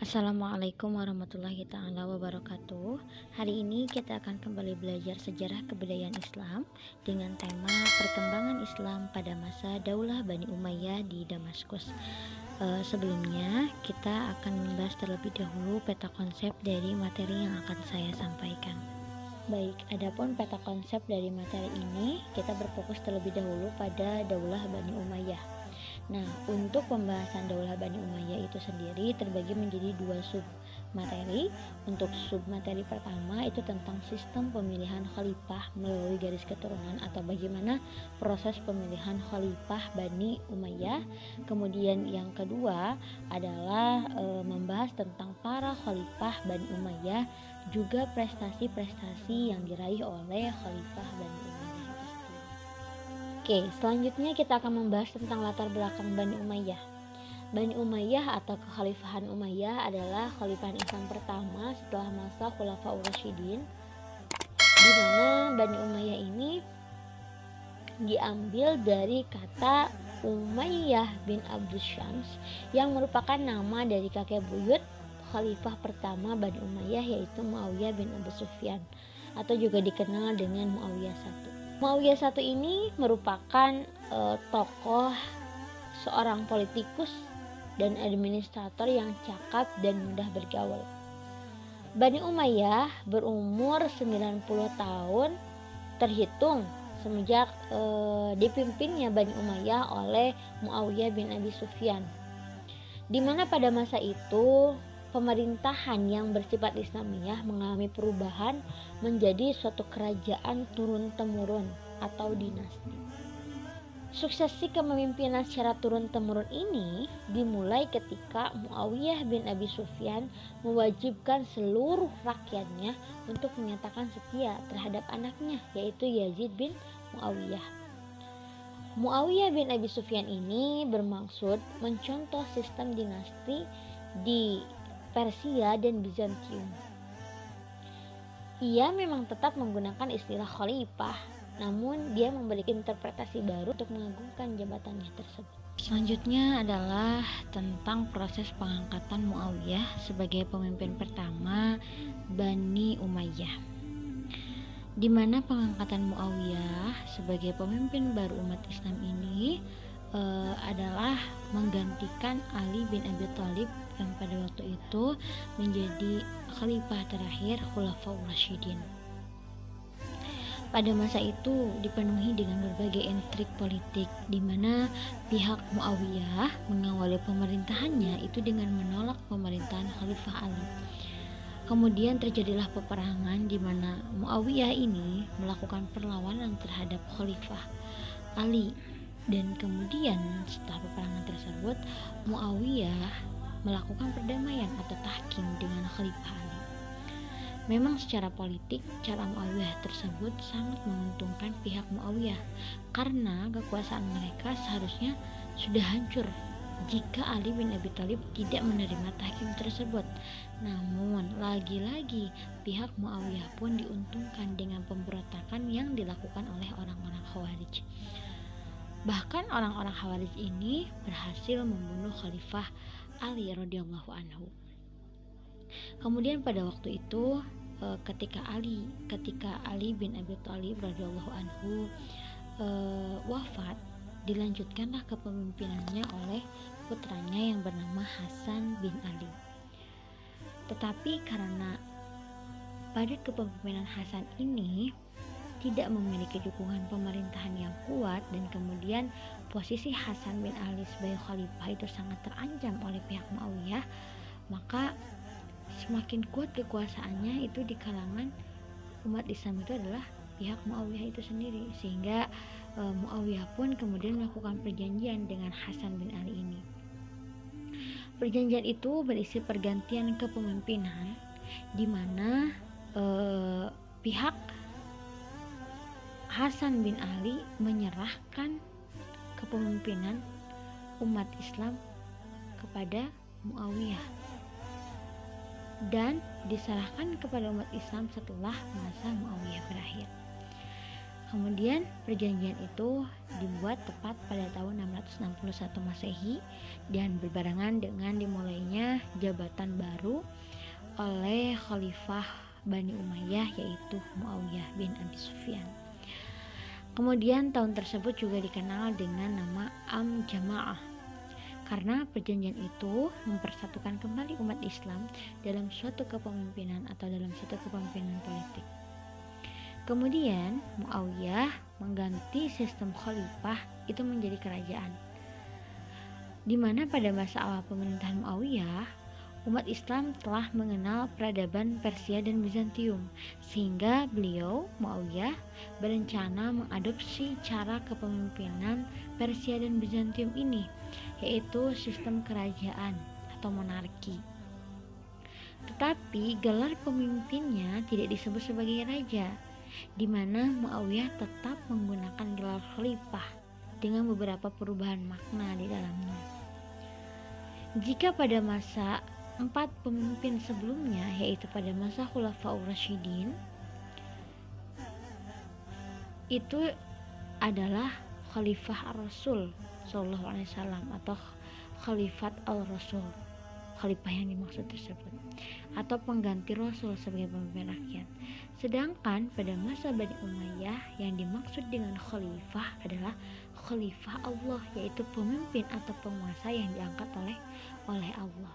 Assalamualaikum warahmatullahi taala wabarakatuh. Hari ini kita akan kembali belajar sejarah kebudayaan Islam dengan tema perkembangan Islam pada masa Daulah Bani Umayyah di Damaskus. Sebelumnya kita akan membahas terlebih dahulu peta konsep dari materi yang akan saya sampaikan. Baik, adapun peta konsep dari materi ini kita berfokus terlebih dahulu pada Daulah Bani Umayyah. Nah, untuk pembahasan Daulah Bani Umayyah itu sendiri terbagi menjadi dua sub materi. Untuk sub materi pertama itu tentang sistem pemilihan khalifah melalui garis keturunan atau bagaimana proses pemilihan khalifah Bani Umayyah. Kemudian yang kedua adalah membahas tentang para khalifah Bani Umayyah, juga prestasi-prestasi yang diraih oleh khalifah Bani Umayyah. Oke, selanjutnya kita akan membahas tentang latar belakang Bani Umayyah. Bani Umayyah atau Kekhalifahan Umayyah adalah khalifahan Islam pertama setelah masa Khulafaur Rasyidin, di mana Bani Umayyah ini diambil dari kata Umayyah bin Abdus Syams yang merupakan nama dari kakek buyut khalifah pertama Bani Umayyah, yaitu Muawiyah bin Abu Sufyan atau juga dikenal dengan Muawiyah I. Muawiyah I ini merupakan tokoh, seorang politikus dan administrator yang cakap dan mudah bergaul. Bani Umayyah berumur 90 tahun terhitung semenjak dipimpinnya Bani Umayyah oleh Muawiyah bin Abi Sufyan, di mana pada masa itu pemerintahan yang bersifat Islamiyah mengalami perubahan menjadi suatu kerajaan turun-temurun atau dinasti. Suksesi kepemimpinan secara turun-temurun ini dimulai ketika Muawiyah bin Abi Sufyan mewajibkan seluruh rakyatnya untuk menyatakan setia terhadap anaknya, yaitu Yazid bin Muawiyah. Muawiyah bin Abi Sufyan ini bermaksud mencontoh sistem dinasti di Persia dan Bizantium. Ia memang tetap menggunakan istilah khalifah, namun dia memberikan interpretasi baru untuk mengagungkan jabatannya tersebut. Selanjutnya adalah tentang proses pengangkatan Muawiyah sebagai pemimpin pertama Bani Umayyah, di mana pengangkatan Muawiyah sebagai pemimpin baru umat Islam ini adalah menggantikan Ali bin Abi Thalib yang pada waktu itu menjadi khalifah terakhir Khulafaur Rasyidin. Pada masa itu dipenuhi dengan berbagai intrik politik, di mana pihak Muawiyah mengawali pemerintahannya itu dengan menolak pemerintahan Khalifah Ali. Kemudian terjadilah peperangan di mana Muawiyah ini melakukan perlawanan terhadap Khalifah Ali. Dan kemudian setelah peperangan tersebut, Muawiyah melakukan perdamaian atau tahkim dengan Khalifah Ali. Memang secara politik, cara Muawiyah tersebut sangat menguntungkan pihak Muawiyah karena kekuasaan mereka seharusnya sudah hancur jika Ali bin Abi Thalib tidak menerima tahkim tersebut. Namun lagi-lagi pihak Muawiyah pun diuntungkan dengan pemberontakan yang dilakukan oleh orang-orang Khawarij. Bahkan orang-orang Khawarij ini berhasil membunuh Khalifah Ali radhiyallahu anhu. Kemudian pada waktu itu ketika Ali bin Abi Thalib radhiyallahu anhu wafat, dilanjutkanlah kepemimpinannya oleh putranya yang bernama Hasan bin Ali. Tetapi karena pada kepemimpinan Hasan ini tidak memiliki dukungan pemerintahan yang kuat, dan kemudian posisi Hasan bin Ali sebagai khalifah itu sangat terancam oleh pihak Muawiyah, maka semakin kuat kekuasaannya itu di kalangan umat Islam itu adalah pihak Muawiyah itu sendiri, sehingga Muawiyah pun kemudian melakukan perjanjian dengan Hasan bin Ali ini. Perjanjian itu berisi pergantian kepemimpinan, di mana pihak Hasan bin Ali menyerahkan kepemimpinan umat Islam kepada Muawiyah dan diserahkan kepada umat Islam setelah masa Muawiyah berakhir. Kemudian perjanjian itu dibuat tepat pada tahun 661 Masehi dan berbarengan dengan dimulainya jabatan baru oleh Khalifah Bani Umayyah, yaitu Muawiyah bin Abi Sufyan. Kemudian tahun tersebut juga dikenal dengan nama Am Jamaah, karena perjanjian itu mempersatukan kembali umat Islam dalam suatu kepemimpinan atau dalam suatu kepemimpinan politik. Kemudian Muawiyah mengganti sistem khalifah itu menjadi kerajaan, di mana pada masa awal pemerintahan Muawiyah, umat Islam telah mengenal peradaban Persia dan Bizantium, sehingga beliau, Muawiyah, berencana mengadopsi cara kepemimpinan Persia dan Bizantium ini, yaitu sistem kerajaan atau monarki. Tetapi gelar pemimpinnya tidak disebut sebagai raja, di mana Muawiyah tetap menggunakan gelar khalifah dengan beberapa perubahan makna di dalamnya. Jika pada masa 4 pemimpin sebelumnya, yaitu pada masa Khulafaur Rasyidin, itu adalah Khalifah Ar-Rasul Sallallahu Alaihi Wasallam atau Khalifat Al-Rasul, khalifah yang dimaksud tersebut, atau pengganti Rasul sebagai pemimpin rakyat. Sedangkan pada masa Bani Umayyah, yang dimaksud dengan khalifah adalah khalifah Allah, yaitu pemimpin atau penguasa yang diangkat oleh Allah.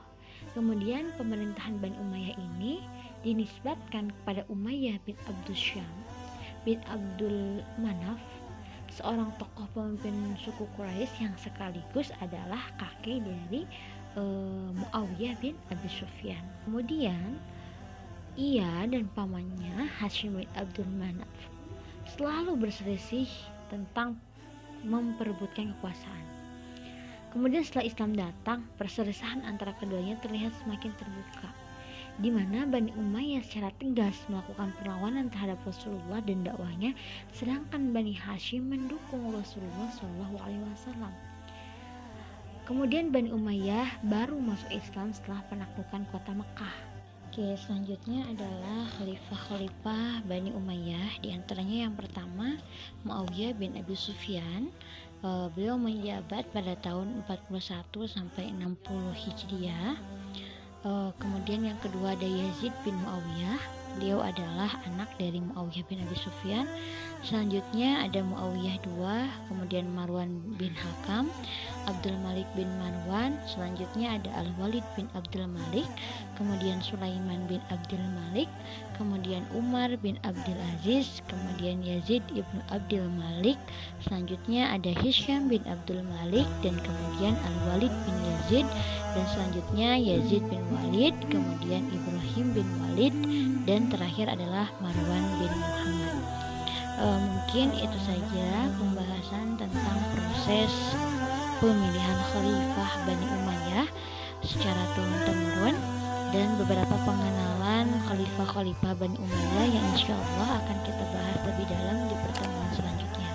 Kemudian pemerintahan Bani Umayyah ini dinisbatkan kepada Umayyah bin Abdul Syam bin Abdul Manaf, seorang tokoh pemimpin suku Quraisy yang sekaligus adalah kakek dari Muawiyah bin Abi Sufyan. Kemudian ia dan pamannya Hashim bin Abdul Manaf selalu berselisih tentang memperebutkan kekuasaan. Kemudian setelah Islam datang, perselisihan antara keduanya terlihat semakin terbuka, di mana Bani Umayyah secara tegas melakukan perlawanan terhadap Rasulullah dan dakwahnya, sedangkan Bani Hashim mendukung Rasulullah SAW. Kemudian Bani Umayyah baru masuk Islam setelah penaklukan kota Mekah. Oke, selanjutnya adalah khalifah-khalifah Bani Umayyah. Di antaranya yang pertama Muawiyah bin Abi Sufyan. Beliau menjabat pada tahun 41 sampai 60 Hijriah. Kemudian yang kedua ada Yazid bin Muawiyah. Beliau adalah anak dari Muawiyah bin Abi Sufyan. Selanjutnya ada Muawiyah II, kemudian Marwan bin Hakam, Abdul Malik bin Marwan. Selanjutnya ada Al-Walid bin Abdul Malik, kemudian Sulaiman bin Abdul Malik, kemudian Umar bin Abdul Aziz, kemudian Yazid ibnu Abdul Malik. Selanjutnya ada Hisham bin Abdul Malik, dan kemudian Al-Walid bin Yazid, dan selanjutnya Yazid bin Walid, kemudian Ibrahim bin Walid, dan terakhir adalah Marwan bin Muhammad. Mungkin itu saja pembahasan tentang proses pemilihan khalifah Bani Umayyah secara turun-temurun dan beberapa pengenalan khalifah-khalifah Bani Umayyah yang insya Allah akan kita bahas lebih dalam di pertemuan selanjutnya.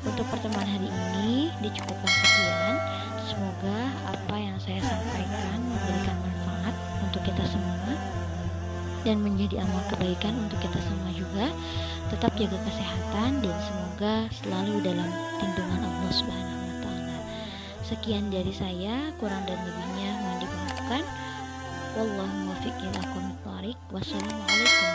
Untuk pertemuan hari ini dicukupkan sekian. Semoga apa yang saya sampaikan memberikan manfaat untuk kita semua dan menjadi amal kebaikan untuk kita semua juga. Tetap jaga kesehatan dan semoga selalu dalam lindungan Allah Subhanahu wa taala. Sekian dari saya, kurang dan lebihnya mohon dimaafkan. Wallahu muwaffiq ila aqwamit thoriq. Wassalamualaikum